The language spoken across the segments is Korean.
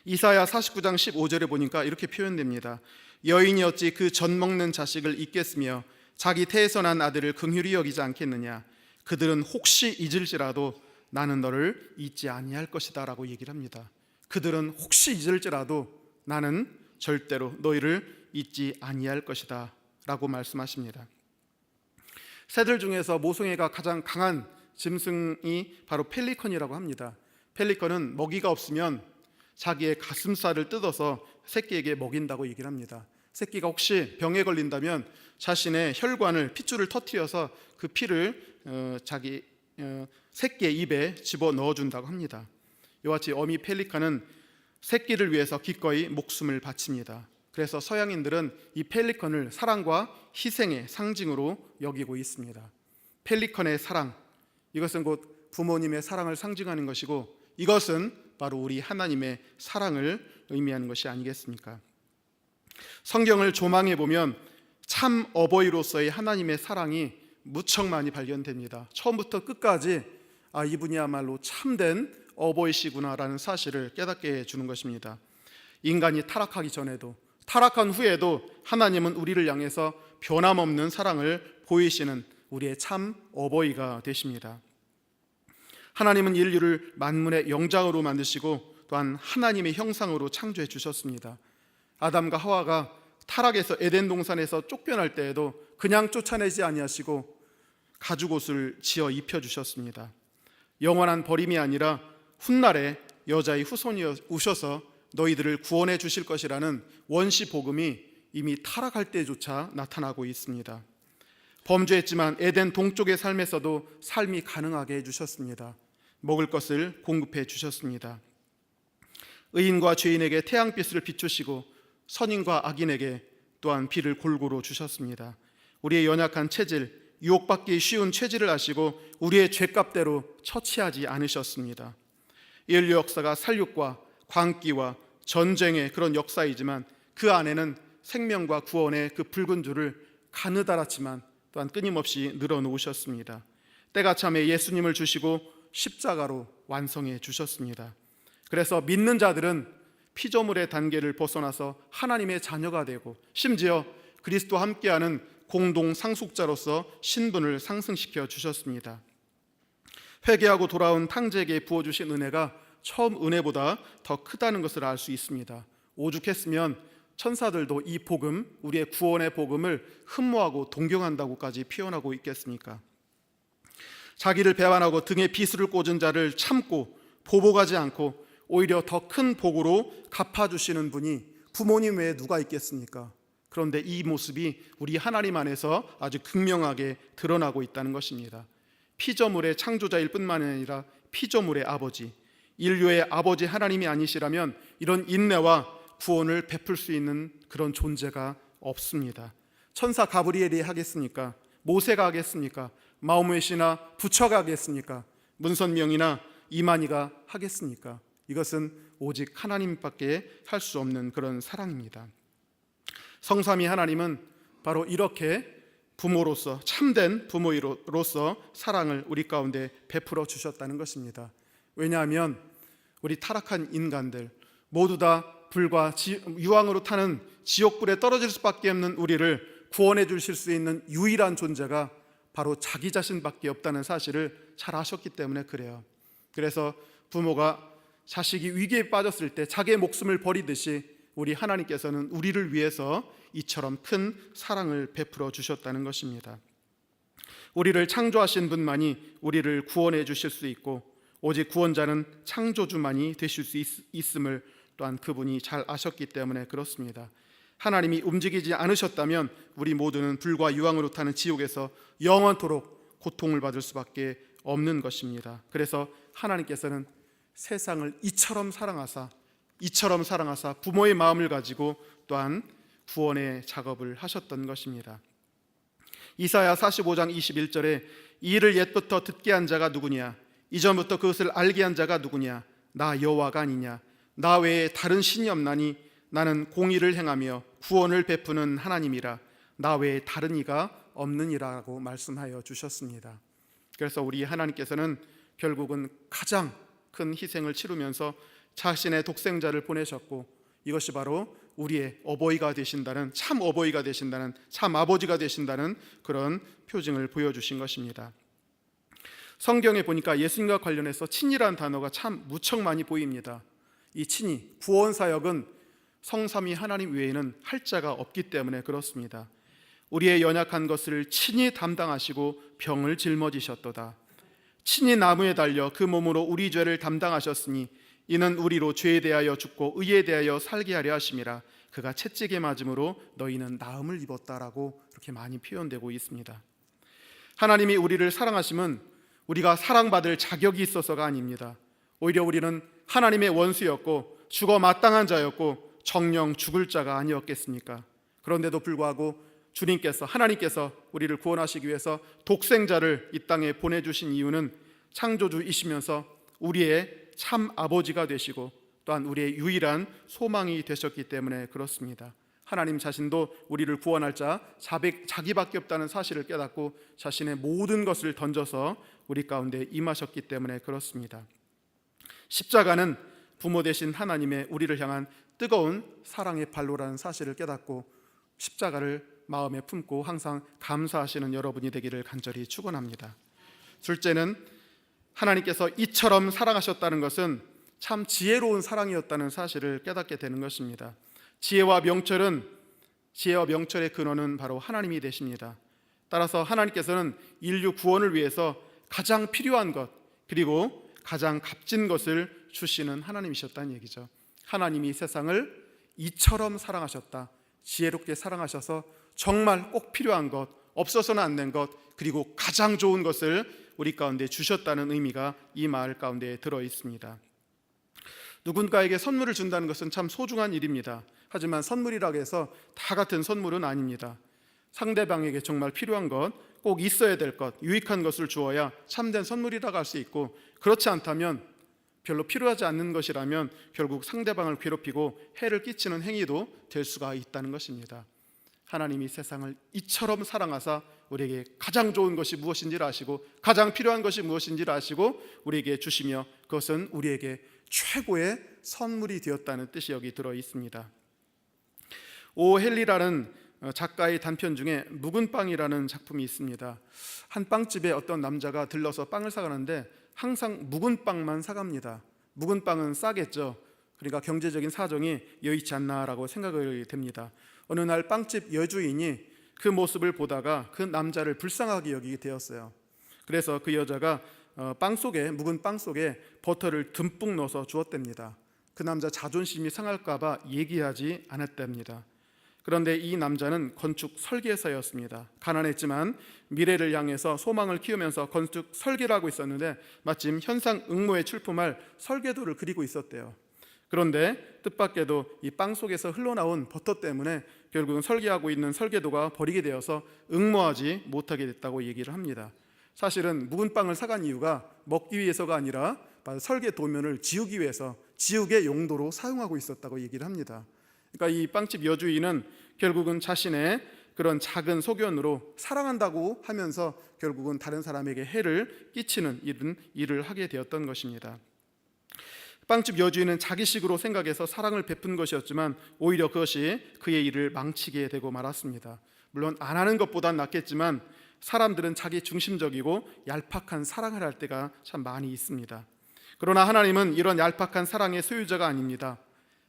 이사야 49장 15절에 보니까 이렇게 표현됩니다. 여인이 어찌 그 젖 먹는 자식을 잊겠으며 자기 태에서 난 아들을 긍휼히 여기지 않겠느냐. 그들은 혹시 잊을지라도 나는 너를 잊지 아니할 것이다 라고 얘기를 합니다. 그들은 혹시 잊을지라도 나는 절대로 너희를 잊지 아니할 것이다 라고 말씀하십니다. 새들 중에서 모성애가 가장 강한 짐승이 바로 펠리컨이라고 합니다. 펠리컨은 먹이가 없으면 자기의 가슴살을 뜯어서 새끼에게 먹인다고 얘기를 합니다. 새끼가 혹시 병에 걸린다면 자신의 혈관을 핏줄을 터뜨려서 그 피를 자기 새끼의 입에 집어 넣어준다고 합니다. 이와 같이 어미 펠리컨은 새끼를 위해서 기꺼이 목숨을 바칩니다. 그래서 서양인들은 이 펠리컨을 사랑과 희생의 상징으로 여기고 있습니다. 펠리컨의 사랑, 이것은 곧 부모님의 사랑을 상징하는 것이고 이것은 바로 우리 하나님의 사랑을 의미하는 것이 아니겠습니까? 성경을 조망해 보면 참 어버이로서의 하나님의 사랑이 무척 많이 발견됩니다. 처음부터 끝까지 이분이야말로 참된 어버이시구나라는 사실을 깨닫게 해주는 것입니다. 인간이 타락하기 전에도 타락한 후에도 하나님은 우리를 향해서 변함없는 사랑을 보이시는 우리의 참 어버이가 되십니다. 하나님은 인류를 만문의 영장으로 만드시고 또한 하나님의 형상으로 창조해 주셨습니다. 아담과 하와가 타락해서 에덴 동산에서 쫓겨날 때에도 그냥 쫓아내지 아니하시고 가죽옷을 지어 입혀주셨습니다. 영원한 버림이 아니라 훗날에 여자의 후손이 오셔서 너희들을 구원해 주실 것이라는 원시 복음이 이미 타락할 때조차 나타나고 있습니다. 범죄했지만 에덴 동쪽의 삶에서도 삶이 가능하게 해주셨습니다. 먹을 것을 공급해 주셨습니다. 의인과 죄인에게 태양빛을 비추시고 선인과 악인에게 또한 비를 골고루 주셨습니다. 우리의 연약한 체질, 유혹받기 쉬운 체질을 아시고 우리의 죄값대로 처치하지 않으셨습니다. 인류 역사가 살육과 광기와 전쟁의 그런 역사이지만 그 안에는 생명과 구원의 그 붉은 줄을 가느다랗지만 또한 끊임없이 늘어놓으셨습니다. 때가 참에 예수님을 주시고 십자가로 완성해 주셨습니다. 그래서 믿는 자들은 피조물의 단계를 벗어나서 하나님의 자녀가 되고 심지어 그리스도와 함께하는 공동 상속자로서 신분을 상승시켜 주셨습니다. 회개하고 돌아온 탕자에게 부어주신 은혜가 처음 은혜보다 더 크다는 것을 알 수 있습니다. 오죽했으면 천사들도 이 복음, 우리의 구원의 복음을 흠모하고 동경한다고까지 표현하고 있겠습니까? 자기를 배반하고 등에 비수를 꽂은 자를 참고 보복하지 않고 오히려 더 큰 복으로 갚아주시는 분이 부모님 외에 누가 있겠습니까? 그런데 이 모습이 우리 하나님 안에서 아주 극명하게 드러나고 있다는 것입니다. 피조물의 창조자일 뿐만 아니라 피조물의 아버지, 인류의 아버지 하나님이 아니시라면 이런 인내와 구원을 베풀 수 있는 그런 존재가 없습니다. 천사 가브리엘이 하겠습니까? 모세가 하겠습니까? 마호멧이나 부처가 하겠습니까? 문선명이나 이만희가 하겠습니까? 이것은 오직 하나님밖에 할 수 없는 그런 사랑입니다. 성삼위 하나님은 바로 이렇게 부모로서, 참된 부모로서 사랑을 우리 가운데 베풀어 주셨다는 것입니다. 왜냐하면 우리 타락한 인간들 모두 다 불과 유황으로 타는 지옥불에 떨어질 수밖에 없는 우리를 구원해 주실 수 있는 유일한 존재가 바로 자기 자신밖에 없다는 사실을 잘 아셨기 때문에 그래요. 그래서 부모가 자식이 위기에 빠졌을 때 자기의 목숨을 버리듯이 우리 하나님께서는 우리를 위해서 이처럼 큰 사랑을 베풀어 주셨다는 것입니다. 우리를 창조하신 분만이 우리를 구원해 주실 수 있고 오직 구원자는 창조주만이 되실 수 있음을 또한 그분이 잘 아셨기 때문에 그렇습니다. 하나님이 움직이지 않으셨다면 우리 모두는 불과 유황으로 타는 지옥에서 영원토록 고통을 받을 수밖에 없는 것입니다. 그래서 하나님께서는 세상을 이처럼 사랑하사 부모의 마음을 가지고 또한 구원의 작업을 하셨던 것입니다. 이사야 45장 21절에 이 일을 옛부터 듣게 한 자가 누구냐? 이전부터 그것을 알게 한 자가 누구냐? 나 여호와가 아니냐? 나 외에 다른 신이 없나니 나는 공의를 행하며 구원을 베푸는 하나님이라 나 외에 다른 이가 없느니라고 말씀하여 주셨습니다. 그래서 우리 하나님께서는 결국은 가장 큰 희생을 치르면서 자신의 독생자를 보내셨고, 이것이 바로 우리의 어버이가 되신다는, 참 어버이가 되신다는, 참 아버지가 되신다는 그런 표징을 보여주신 것입니다. 성경에 보니까 예수님과 관련해서 친이라는 단어가 참 무척 많이 보입니다. 이 친이, 구원 사역은 성삼위 하나님 외에는 할 자가 없기 때문에 그렇습니다. 우리의 연약한 것을 친히 담당하시고 병을 짊어지셨도다. 친히 나무에 달려 그 몸으로 우리 죄를 담당하셨으니 이는 우리로 죄에 대하여 죽고 의에 대하여 살게 하려 하심이라. 그가 채찍에 맞음으로 너희는 나음을 입었다라고 이렇게 많이 표현되고 있습니다. 하나님이 우리를 사랑하심은 우리가 사랑받을 자격이 있어서가 아닙니다. 오히려 우리는 하나님의 원수였고 죽어 마땅한 자였고 정령 죽을 자가 아니었겠습니까? 그런데도 불구하고 하나님께서 우리를 구원하시기 위해서 독생자를 이 땅에 보내주신 이유는 창조주이시면서 우리의 참 아버지가 되시고 또한 우리의 유일한 소망이 되셨기 때문에 그렇습니다. 하나님 자신도 우리를 구원할 자 자기밖에 없다는 사실을 깨닫고 자신의 모든 것을 던져서 우리 가운데 임하셨기 때문에 그렇습니다. 십자가는 부모 되신 하나님의 우리를 향한 뜨거운 사랑의 발로라는 사실을 깨닫고 십자가를 마음에 품고 항상 감사하시는 여러분이 되기를 간절히 축원합니다. 둘째는 하나님께서 이처럼 사랑하셨다는 것은 참 지혜로운 사랑이었다는 사실을 깨닫게 되는 것입니다. 지혜와 명철의 근원은 바로 하나님이 되십니다. 따라서 하나님께서는 인류 구원을 위해서 가장 필요한 것, 그리고 가장 값진 것을 주시는 하나님이셨다는 얘기죠. 하나님이 세상을 이처럼 사랑하셨다. 지혜롭게 사랑하셔서 정말 꼭 필요한 것, 없어서는 안 된 것, 그리고 가장 좋은 것을 우리 가운데 주셨다는 의미가 이 말 가운데 들어 있습니다. 누군가에게 선물을 준다는 것은 참 소중한 일입니다. 하지만 선물이라고 해서 다 같은 선물은 아닙니다. 상대방에게 정말 필요한 것, 꼭 있어야 될 것, 유익한 것을 주어야 참된 선물이라고 할 수 있고, 그렇지 않다면, 별로 필요하지 않는 것이라면 결국 상대방을 괴롭히고 해를 끼치는 행위도 될 수가 있다는 것입니다. 하나님이 세상을 이처럼 사랑하사 우리에게 가장 좋은 것이 무엇인지를 아시고 가장 필요한 것이 무엇인지를 아시고 우리에게 주시며, 그것은 우리에게 최고의 선물이 되었다는 뜻이 여기 들어 있습니다. 오 헨리라는 작가의 단편 중에 묵은 빵이라는 작품이 있습니다. 한 빵집에 어떤 남자가 들러서 빵을 사가는데 항상 묵은 빵만 사갑니다. 묵은 빵은 싸겠죠. 그러니까 경제적인 사정이 여의치 않나라고 생각이 됩니다. 어느 날 빵집 여주인이 그 모습을 보다가 그 남자를 불쌍하게 여기게 되었어요. 그래서 그 여자가 묵은 빵 속에 버터를 듬뿍 넣어서 주었답니다. 그 남자 자존심이 상할까봐 얘기하지 않았답니다. 그런데 이 남자는 건축 설계사였습니다. 가난했지만 미래를 향해서 소망을 키우면서 건축 설계를 하고 있었는데 마침 현상응모에 출품할 설계도를 그리고 있었대요. 그런데 뜻밖에도 이 빵 속에서 흘러나온 버터 때문에 결국은 설계하고 있는 설계도가 버리게 되어서 응모하지 못하게 됐다고 얘기를 합니다. 사실은 묵은 빵을 사간 이유가 먹기 위해서가 아니라 설계 도면을 지우기 위해서 지우개 용도로 사용하고 있었다고 얘기를 합니다. 그러니까 이 빵집 여주인은 결국은 자신의 그런 작은 소견으로 사랑한다고 하면서 결국은 다른 사람에게 해를 끼치는 일을 하게 되었던 것입니다. 빵집 여주인은 자기식으로 생각해서 사랑을 베푼 것이었지만 오히려 그것이 그의 일을 망치게 되고 말았습니다. 물론 안 하는 것보단 낫겠지만 사람들은 자기 중심적이고 얄팍한 사랑을 할 때가 참 많이 있습니다. 그러나 하나님은 이런 얄팍한 사랑의 소유자가 아닙니다.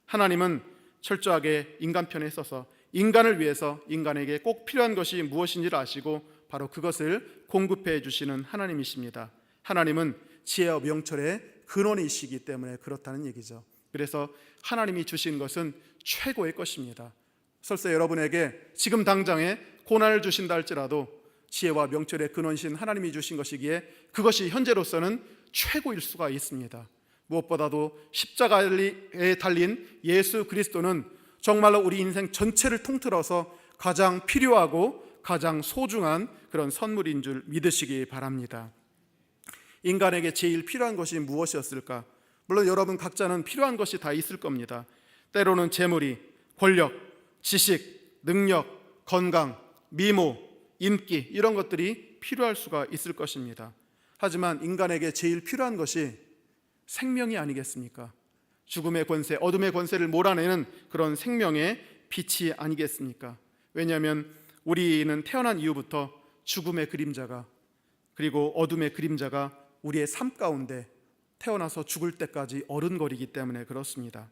하나님은 철저하게 인간 편에 서서 인간을 위해서 인간에게 꼭 필요한 것이 무엇인지를 아시고 바로 그것을 공급해 주시는 하나님이십니다. 하나님은 지혜와 명철의 근원이시기 때문에 그렇다는 얘기죠. 그래서 하나님이 주신 것은 최고의 것입니다. 설사 여러분에게 지금 당장에 고난을 주신다 할지라도 지혜와 명철의 근원이신 하나님이 주신 것이기에 그것이 현재로서는 최고일 수가 있습니다. 무엇보다도 십자가에 달린 예수 그리스도는 정말로 우리 인생 전체를 통틀어서 가장 필요하고 가장 소중한 그런 선물인 줄 믿으시기 바랍니다. 인간에게 제일 필요한 것이 무엇이었을까? 물론 여러분 각자는 필요한 것이 다 있을 겁니다. 때로는 재물이, 권력, 지식, 능력, 건강, 미모, 인기 이런 것들이 필요할 수가 있을 것입니다. 하지만 인간에게 제일 필요한 것이 생명이 아니겠습니까? 죽음의 권세, 어둠의 권세를 몰아내는 그런 생명의 빛이 아니겠습니까? 왜냐하면 우리는 태어난 이후부터 죽음의 그림자가, 그리고 어둠의 그림자가 우리의 삶 가운데 태어나서 죽을 때까지 어른거리기 때문에 그렇습니다.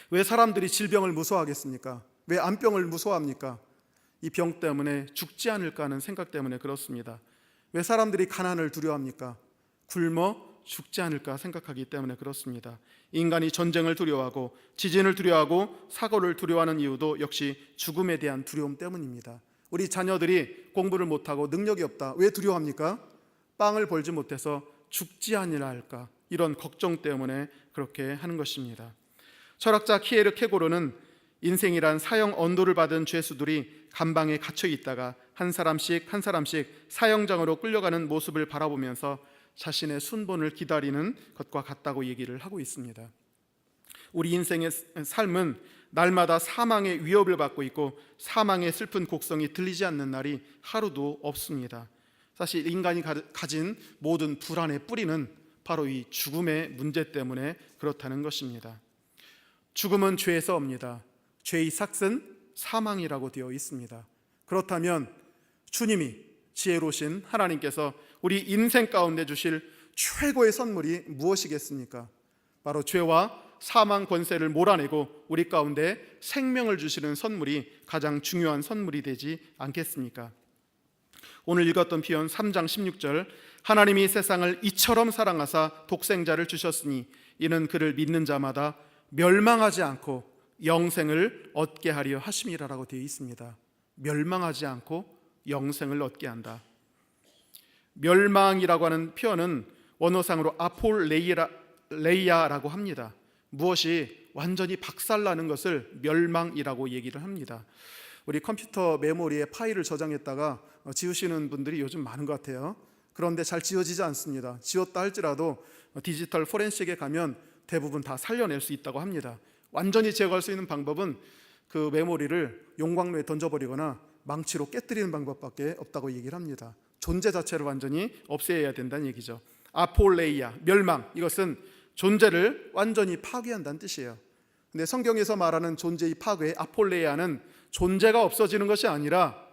왜 사람들이 질병을 무서워하겠습니까? 왜 암병을 무서워합니까? 이 병 때문에 죽지 않을까 하는 생각 때문에 그렇습니다. 왜 사람들이 가난을 두려워합니까? 굶어 죽지 않을까 생각하기 때문에 그렇습니다. 인간이 전쟁을 두려워하고 지진을 두려워하고 사고를 두려워하는 이유도 역시 죽음에 대한 두려움 때문입니다. 우리 자녀들이 공부를 못하고 능력이 없다. 왜 두려워합니까? 빵을 벌지 못해서 죽지 아니라 할까, 이런 걱정 때문에 그렇게 하는 것입니다. 철학자 키에르 케고르는 인생이란 사형 언도를 받은 죄수들이 감방에 갇혀 있다가 한 사람씩 한 사람씩 사형장으로 끌려가는 모습을 바라보면서 자신의 순본을 기다리는 것과 같다고 얘기를 하고 있습니다. 우리 인생의 삶은 날마다 사망의 위협을 받고 있고 사망의 슬픈 곡성이 들리지 않는 날이 하루도 없습니다. 사실 인간이 가진 모든 불안의 뿌리는 바로 이 죽음의 문제 때문에 그렇다는 것입니다. 죽음은 죄에서 옵니다. 죄의 삭은 사망이라고 되어 있습니다. 그렇다면 주님이, 지혜로우신 하나님께서 우리 인생 가운데 주실 최고의 선물이 무엇이겠습니까? 바로 죄와 사망 권세를 몰아내고 우리 가운데 생명을 주시는 선물이 가장 중요한 선물이 되지 않겠습니까? 오늘 읽었던 표현 3장 16절, 하나님이 세상을 이처럼 사랑하사 독생자를 주셨으니 이는 그를 믿는 자마다 멸망하지 않고 영생을 얻게 하려 하심이라고 되어 있습니다. 멸망하지 않고 영생을 얻게 한다. 멸망이라고 하는 표현은 원어상으로 아폴레이아라고 합니다. 무엇이 완전히 박살나는 것을 멸망이라고 얘기를 합니다. 우리 컴퓨터 메모리에 파일을 저장했다가 지우시는 분들이 요즘 많은 것 같아요. 그런데 잘 지워지지 않습니다. 지웠다 할지라도 디지털 포렌식에 가면 대부분 다 살려낼 수 있다고 합니다. 완전히 제거할 수 있는 방법은 그 메모리를 용광로에 던져버리거나 망치로 깨뜨리는 방법밖에 없다고 얘기를 합니다. 존재 자체를 완전히 없애야 된다는 얘기죠. 아폴레이아, 멸망, 이것은 존재를 완전히 파괴한다는 뜻이에요. 근데 성경에서 말하는 존재의 파괴, 아폴레이아는 존재가 없어지는 것이 아니라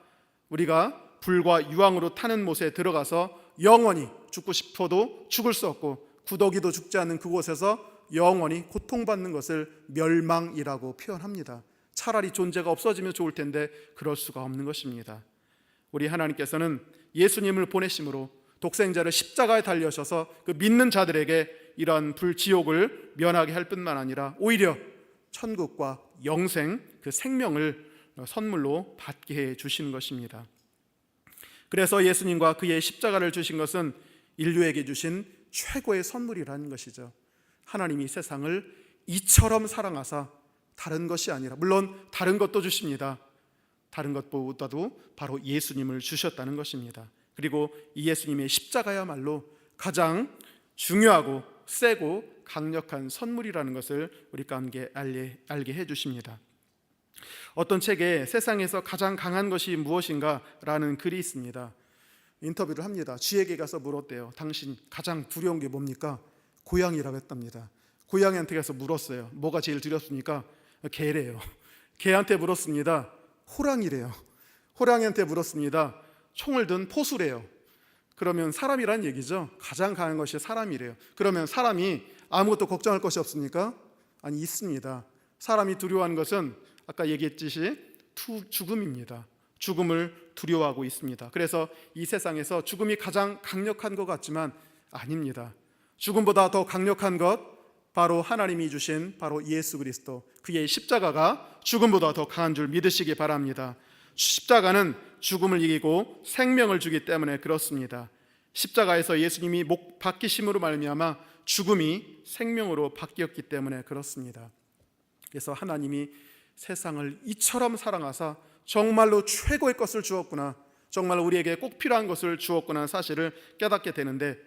우리가 불과 유황으로 타는 못에 들어가서 영원히 죽고 싶어도 죽을 수 없고 구더기도 죽지 않는 그곳에서 영원히 고통받는 것을 멸망이라고 표현합니다. 차라리 존재가 없어지면 좋을 텐데 그럴 수가 없는 것입니다. 우리 하나님께서는 예수님을 보내심으로 독생자를 십자가에 달려셔서 그 믿는 자들에게 이러한 불지옥을 면하게 할 뿐만 아니라 오히려 천국과 영생, 그 생명을 선물로 받게 해 주시는 것입니다. 그래서 예수님과 그의 십자가를 주신 것은 인류에게 주신 최고의 선물이라는 것이죠. 하나님이 세상을 이처럼 사랑하사 다른 것이 아니라, 물론 다른 것도 주십니다. 다른 것보다도 바로 예수님을 주셨다는 것입니다. 그리고 이 예수님의 십자가야말로 가장 중요하고 세고 강력한 선물이라는 것을 우리 가운데 알게 해주십니다. 어떤 책에 세상에서 가장 강한 것이 무엇인가 라는 글이 있습니다. 인터뷰를 합니다. 쥐에게 가서 물었대요. 당신 가장 두려운 게 뭡니까? 고양이라고 했답니다. 고양이한테 가서 물었어요. 뭐가 제일 두렵습니까? 개래요. 개한테 물었습니다. 호랑이래요. 호랑이한테 물었습니다. 총을 든 포수래요. 그러면 사람이란 얘기죠. 가장 강한 것이 사람이래요. 그러면 사람이 아무것도 걱정할 것이 없습니까? 아니, 있습니다. 사람이 두려워하는 것은 아까 얘기했듯이 죽음입니다. 죽음을 두려워하고 있습니다. 그래서 이 세상에서 죽음이 가장 강력한 것 같지만 아닙니다. 죽음보다 더 강력한 것, 바로 하나님이 주신 바로 예수 그리스도, 그의 십자가가 죽음보다 더 강한 줄 믿으시기 바랍니다. 십자가는 죽음을 이기고 생명을 주기 때문에 그렇습니다. 십자가에서 예수님이 목 박히심으로 말미암아 죽음이 생명으로 바뀌었기 때문에 그렇습니다. 그래서 하나님이 세상을 이처럼 사랑하사 정말로 최고의 것을 주었구나, 정말 우리에게 꼭 필요한 것을 주었구나 사실을 깨닫게 되는데,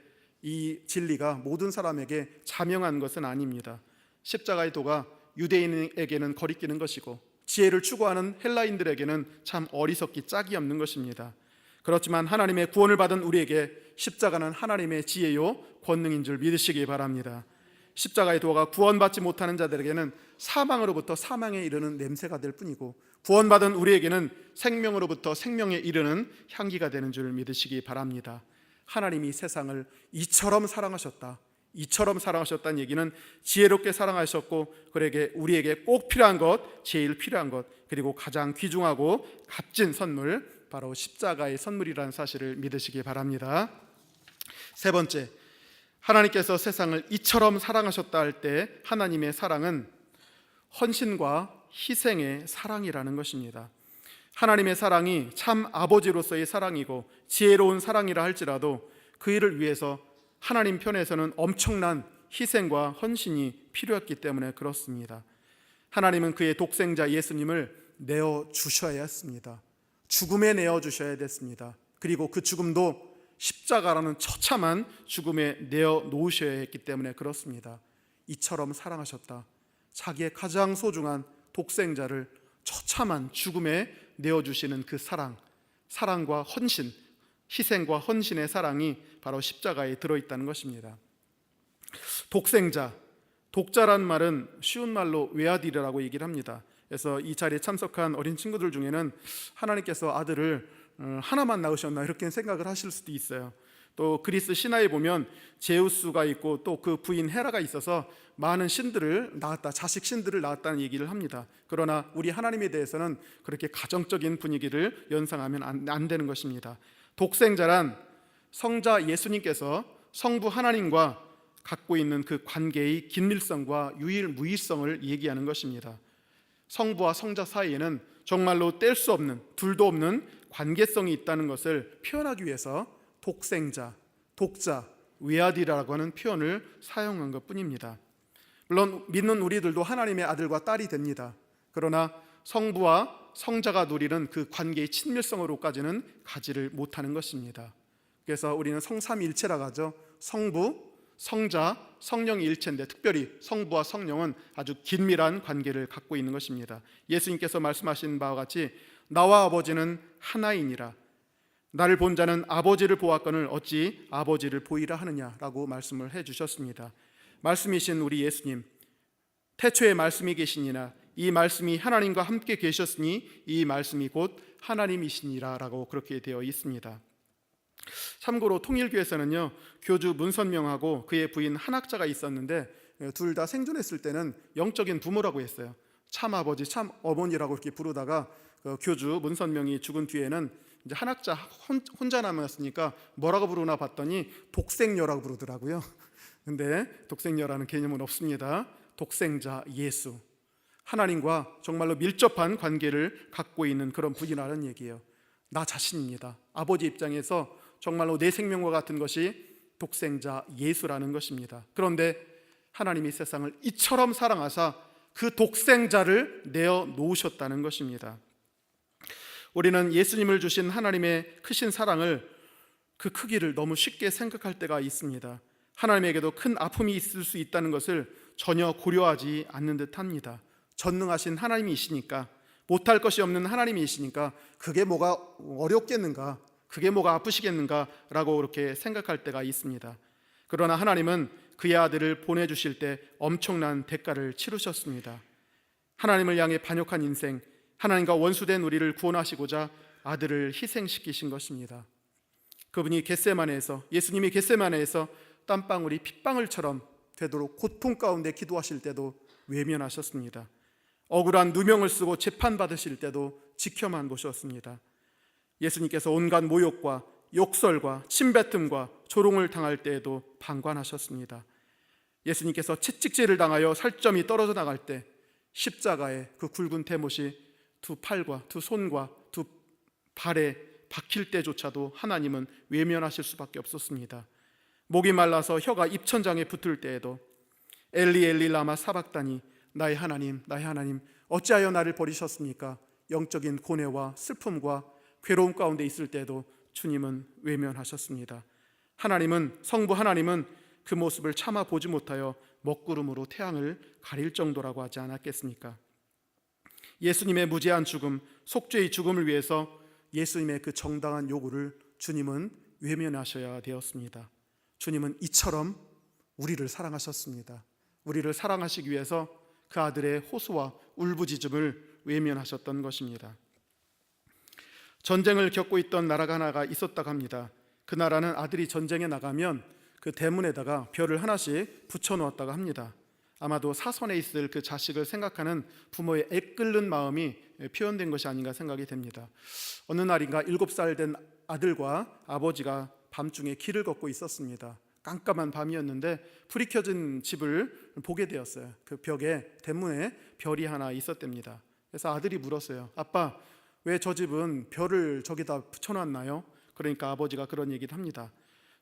이 진리가 모든 사람에게 자명한 것은 아닙니다. 십자가의 도가 유대인에게는 거리끼는 것이고 지혜를 추구하는 헬라인들에게는 참 어리석기 짝이 없는 것입니다. 그렇지만 하나님의 구원을 받은 우리에게 십자가는 하나님의 지혜요 권능인 줄 믿으시기 바랍니다. 십자가의 도가 구원받지 못하는 자들에게는 사망으로부터 사망에 이르는 냄새가 될 뿐이고, 구원받은 우리에게는 생명으로부터 생명에 이르는 향기가 되는 줄 믿으시기 바랍니다. 하나님이 세상을 이처럼 사랑하셨다. 이처럼 사랑하셨다는 얘기는 지혜롭게 사랑하셨고, 그에게 우리에게 꼭 필요한 것, 제일 필요한 것, 그리고 가장 귀중하고 값진 선물, 바로 십자가의 선물이라는 사실을 믿으시기 바랍니다. 세 번째, 하나님께서 세상을 이처럼 사랑하셨다 할 때 하나님의 사랑은 헌신과 희생의 사랑이라는 것입니다. 하나님의 사랑이 참 아버지로서의 사랑이고 지혜로운 사랑이라 할지라도 그 일을 위해서 하나님 편에서는 엄청난 희생과 헌신이 필요했기 때문에 그렇습니다. 하나님은 그의 독생자 예수님을 내어주셔야 했습니다. 죽음에 내어주셔야 됐습니다. 그리고 그 죽음도 십자가라는 처참한 죽음에 내어놓으셔야 했기 때문에 그렇습니다. 이처럼 사랑하셨다. 자기의 가장 소중한 독생자를 처참한 죽음에 내어주시는 그 사랑과 헌신, 희생과 헌신의 사랑이 바로 십자가에 들어있다는 것입니다. 독생자, 독자란 말은 쉬운 말로 외아들이라고 얘기를 합니다. 그래서 이 자리에 참석한 어린 친구들 중에는 하나님께서 아들을 하나만 낳으셨나 이렇게 생각을 하실 수도 있어요. 또 그리스 신화에 보면 제우스가 있고 또 그 부인 헤라가 있어서 많은 신들을 낳았다, 자식 신들을 낳았다는 얘기를 합니다. 그러나 우리 하나님에 대해서는 그렇게 가정적인 분위기를 연상하면 안 되는 것입니다. 독생자란 성자 예수님께서 성부 하나님과 갖고 있는 그 관계의 긴밀성과 유일무이성을 얘기하는 것입니다. 성부와 성자 사이에는 정말로 뗄 수 없는, 둘도 없는 관계성이 있다는 것을 표현하기 위해서 독생자, 독자, 외아들이라고 하는 표현을 사용한 것뿐입니다. 물론 믿는 우리들도 하나님의 아들과 딸이 됩니다. 그러나 성부와 성자가 누리는 그 관계의 친밀성으로까지는 가지를 못하는 것입니다. 그래서 우리는 성삼일체라고 하죠. 성부, 성자, 성령이 일체인데 특별히 성부와 성령은 아주 긴밀한 관계를 갖고 있는 것입니다. 예수님께서 말씀하신 바와 같이 나와 아버지는 하나이니라. 나를 본 자는 아버지를 보았거늘 어찌 아버지를 보이라 하느냐라고 말씀을 해주셨습니다. 말씀이신 우리 예수님, 태초에 말씀이 계시니라. 이 말씀이 하나님과 함께 계셨으니 이 말씀이 곧 하나님이시니라 라고 그렇게 되어 있습니다. 참고로 통일교에서는요, 교주 문선명하고 그의 부인 한학자가 있었는데 둘 다 생존했을 때는 영적인 부모라고 했어요. 참 아버지, 참 어머니라고 이렇게 부르다가 그 교주 문선명이 죽은 뒤에는 이제 한학자 혼자 남았으니까 뭐라고 부르나 봤더니 독생녀라고 부르더라고요. 근데 독생녀라는 개념은 없습니다. 독생자 예수, 하나님과 정말로 밀접한 관계를 갖고 있는 그런 분이라는 얘기예요. 나 자신입니다. 아버지 입장에서 정말로 내 생명과 같은 것이 독생자 예수라는 것입니다. 그런데 하나님이 세상을 이처럼 사랑하사 그 독생자를 내어 놓으셨다는 것입니다. 우리는 예수님을 주신 하나님의 크신 사랑을, 그 크기를 너무 쉽게 생각할 때가 있습니다. 하나님에게도 큰 아픔이 있을 수 있다는 것을 전혀 고려하지 않는 듯합니다. 전능하신 하나님이시니까, 못할 것이 없는 하나님이시니까 그게 뭐가 어렵겠는가, 그게 뭐가 아프시겠는가 라고 그렇게 생각할 때가 있습니다. 그러나 하나님은 그의 아들을 보내주실 때 엄청난 대가를 치르셨습니다. 하나님을 향해 반역한 인생, 하나님과 원수된 우리를 구원하시고자 아들을 희생시키신 것입니다. 그분이 겟세마네에서, 예수님이 겟세마네에서 땀방울이 핏방울처럼 되도록 고통 가운데 기도하실 때도 외면하셨습니다. 억울한 누명을 쓰고 재판받으실 때도 지켜만 보셨습니다. 예수님께서 온갖 모욕과 욕설과 침뱉음과 조롱을 당할 때에도 방관하셨습니다. 예수님께서 채찍질을 당하여 살점이 떨어져 나갈 때 십자가에 그 굵은 대못이 두 팔과 두 손과 두 발에 박힐 때조차도 하나님은 외면하실 수밖에 없었습니다. 목이 말라서 혀가 입천장에 붙을 때에도 엘리 엘리 라마 사박다니, 나의 하나님 나의 하나님 어찌하여 나를 버리셨습니까? 영적인 고뇌와 슬픔과 괴로움 가운데 있을 때도 주님은 외면하셨습니다. 하나님은, 성부 하나님은 그 모습을 참아 보지 못하여 먹구름으로 태양을 가릴 정도라고 하지 않았겠습니까? 예수님의 무죄한 죽음, 속죄의 죽음을 위해서 예수님의 그 정당한 요구를 주님은 외면하셔야 되었습니다. 주님은 이처럼 우리를 사랑하셨습니다. 우리를 사랑하시기 위해서 그 아들의 호소와 울부짖음을 외면하셨던 것입니다. 전쟁을 겪고 있던 나라가 하나가 있었다고 합니다. 그 나라는 아들이 전쟁에 나가면 그 대문에다가 별을 하나씩 붙여놓았다고 합니다. 아마도 사선에 있을 그 자식을 생각하는 부모의 애끓는 마음이 표현된 것이 아닌가 생각이 됩니다. 어느 날인가 7살 된 아들과 아버지가 밤중에 길을 걷고 있었습니다. 깜깜한 밤이었는데 불이 켜진 집을 보게 되었어요. 그 벽에 대문에 별이 하나 있었답니다. 그래서 아들이 물었어요. 아빠, 왜 저 집은 별을 저기다 붙여놨나요? 그러니까 아버지가 그런 얘기를 합니다.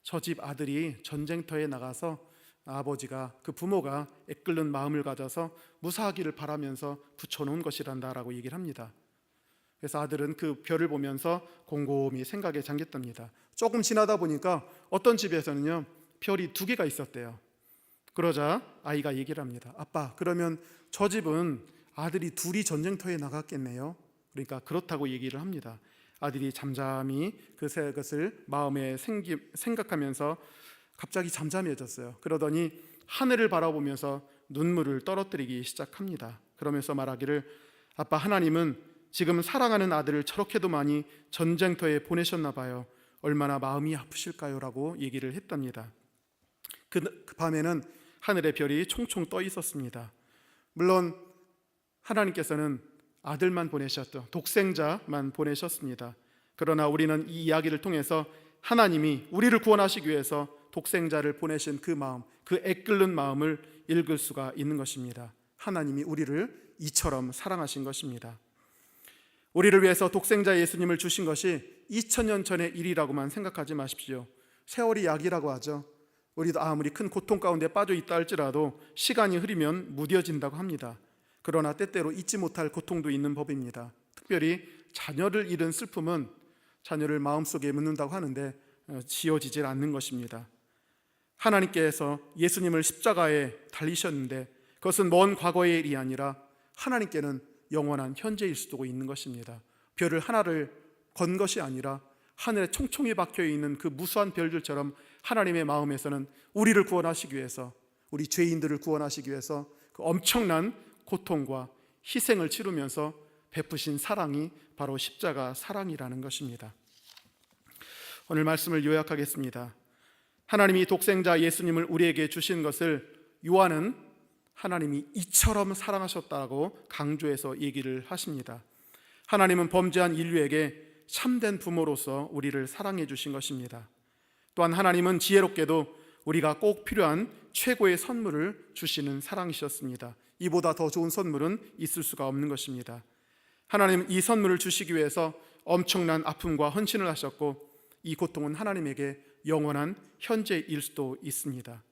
저 집 아들이 전쟁터에 나가서 아버지가, 그 부모가 애끓는 마음을 가져서 무사하기를 바라면서 붙여놓은 것이란다라고 얘기를 합니다. 그래서 아들은 그 별을 보면서 곰곰이 생각에 잠겼답니다. 조금 지나다 보니까 어떤 집에서는요 별이 2개가 있었대요. 그러자 아이가 얘기를 합니다. 아빠, 그러면 저 집은 아들이 2이 전쟁터에 나갔겠네요. 그러니까 그렇다고 얘기를 합니다. 아들이 잠잠히 그것을 마음에 생각하면서 갑자기 잠잠해졌어요. 그러더니 하늘을 바라보면서 눈물을 떨어뜨리기 시작합니다. 그러면서 말하기를, 아빠, 하나님은 지금 사랑하는 아들을 저렇게도 많이 전쟁터에 보내셨나 봐요. 얼마나 마음이 아프실까요? 라고 얘기를 했답니다. 그 밤에는 하늘의 별이 총총 떠 있었습니다. 물론 하나님께서는 아들만 보내셨죠. 독생자만 보내셨습니다. 그러나 우리는 이 이야기를 통해서 하나님이 우리를 구원하시기 위해서 독생자를 보내신 그 마음, 그 애끓는 마음을 읽을 수가 있는 것입니다. 하나님이 우리를 이처럼 사랑하신 것입니다. 우리를 위해서 독생자 예수님을 주신 것이 2000년 전의 일이라고만 생각하지 마십시오. 세월이 약이라고 하죠. 우리도 아무리 큰 고통 가운데 빠져 있다 할지라도 시간이 흐르면 무뎌진다고 합니다. 그러나 때때로 잊지 못할 고통도 있는 법입니다. 특별히 자녀를 잃은 슬픔은 자녀를 마음속에 묻는다고 하는데 지워지질 않는 것입니다. 하나님께서 예수님을 십자가에 달리셨는데 그것은 먼 과거의 일이 아니라 하나님께는 영원한 현재일 수도 있는 것입니다. 별을 하나를 건 것이 아니라 하늘에 총총히 박혀있는 그 무수한 별들처럼 하나님의 마음에서는 우리를 구원하시기 위해서, 우리 죄인들을 구원하시기 위해서 그 엄청난 고통과 희생을 치르면서 베푸신 사랑이 바로 십자가 사랑이라는 것입니다. 오늘 말씀을 요약하겠습니다. 하나님이 독생자 예수님을 우리에게 주신 것을 요한은 하나님이 이처럼 사랑하셨다고 강조해서 얘기를 하십니다. 하나님은 범죄한 인류에게 참된 부모로서 우리를 사랑해 주신 것입니다. 또한 하나님은 지혜롭게도 우리가 꼭 필요한 최고의 선물을 주시는 사랑이셨습니다. 이보다 더 좋은 선물은 있을 수가 없는 것입니다. 하나님은 이 선물을 주시기 위해서 엄청난 아픔과 헌신을 하셨고 이 고통은 하나님에게 영원한 현재일 수도 있습니다.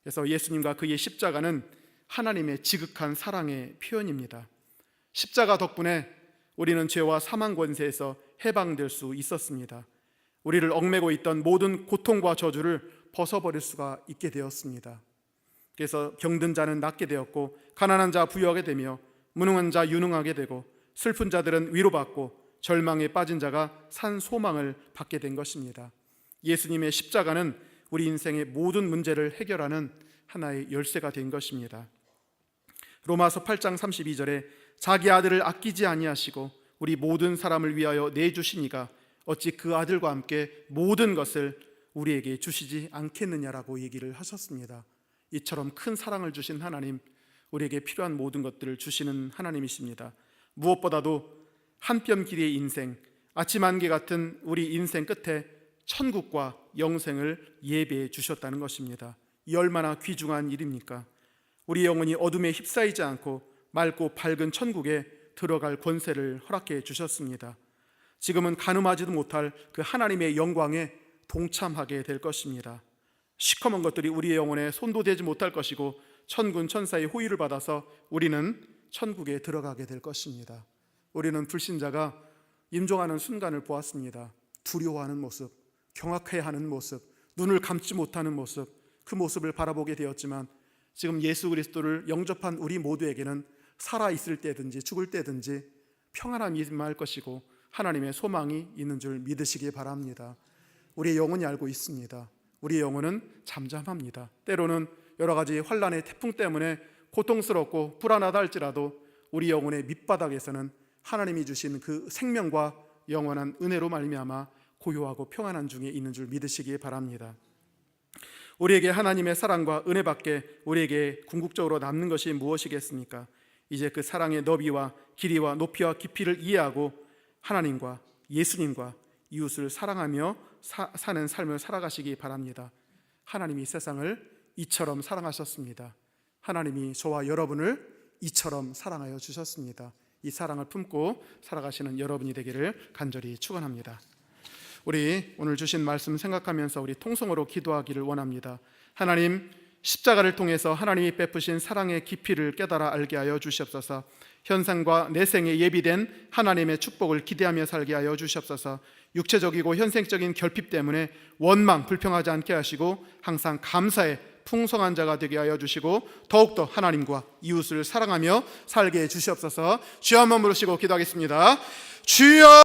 그래서 예수님과 그의 십자가는 하나님의 지극한 사랑의 표현입니다. 십자가 덕분에 우리는 죄와 사망 권세에서 해방될 수 있었습니다. 우리를 얽매고 있던 모든 고통과 저주를 벗어버릴 수가 있게 되었습니다. 그래서 병든 자는 낫게 되었고 가난한 자 부유하게 되며 무능한 자 유능하게 되고 슬픈 자들은 위로받고 절망에 빠진 자가 산 소망을 받게 된 것입니다. 예수님의 십자가는 우리 인생의 모든 문제를 해결하는 하나의 열쇠가 된 것입니다. 로마서 8장 32절에 자기 아들을 아끼지 아니하시고 우리 모든 사람을 위하여 내주시니가 어찌 그 아들과 함께 모든 것을 우리에게 주시지 않겠느냐라고 얘기를 하셨습니다. 이처럼 큰 사랑을 주신 하나님, 우리에게 필요한 모든 것들을 주시는 하나님이십니다. 무엇보다도 한 뼘 길이의 인생, 아침 안개 같은 우리 인생 끝에 천국과 영생을 예배해 주셨다는 것입니다. 이 얼마나 귀중한 일입니까? 우리 영혼이 어둠에 휩싸이지 않고 맑고 밝은 천국에 들어갈 권세를 허락해 주셨습니다. 지금은 가늠하지도 못할 그 하나님의 영광에 동참하게 될 것입니다. 시커먼 것들이 우리의 영혼에 손도 대지 못할 것이고 천군 천사의 호의를 받아서 우리는 천국에 들어가게 될 것입니다. 우리는 불신자가 임종하는 순간을 보았습니다. 두려워하는 모습, 경악해하는 모습, 눈을 감지 못하는 모습, 그 모습을 바라보게 되었지만 지금 예수 그리스도를 영접한 우리 모두에게는 살아있을 때든지 죽을 때든지 평안함이 임할 것이고 하나님의 소망이 있는 줄 믿으시기 바랍니다. 우리의 영혼이 알고 있습니다. 우리의 영혼은 잠잠합니다. 때로는 여러 가지 환란의 태풍 때문에 고통스럽고 불안하다 할지라도 우리 영혼의 밑바닥에서는 하나님이 주신 그 생명과 영원한 은혜로 말미암아 고요하고 평안한 중에 있는 줄 믿으시기 바랍니다. 우리에게 하나님의 사랑과 은혜밖에 우리에게 궁극적으로 남는 것이 무엇이겠습니까? 이제 그 사랑의 너비와 길이와 높이와 깊이를 이해하고 하나님과 예수님과 이웃을 사랑하며 사는 삶을 살아가시기 바랍니다. 하나님이 세상을 이처럼 사랑하셨습니다. 하나님이 저와 여러분을 이처럼 사랑하여 주셨습니다. 이 사랑을 품고 살아가시는 여러분이 되기를 간절히 축원합니다. 우리 오늘 주신 말씀 생각하면서 우리 통성으로 기도하기를 원합니다. 하나님, 십자가를 통해서 하나님이 베푸신 사랑의 깊이를 깨달아 알게 하여 주시옵소서. 현생과 내생에 예비된 하나님의 축복을 기대하며 살게 하여 주시옵소서. 육체적이고 현생적인 결핍 때문에 원망, 불평하지 않게 하시고 항상 감사의 풍성한 자가 되게 하여 주시고 더욱더 하나님과 이웃을 사랑하며 살게 해 주시옵소서. 주여 한번 부르시고 기도하겠습니다. 주여.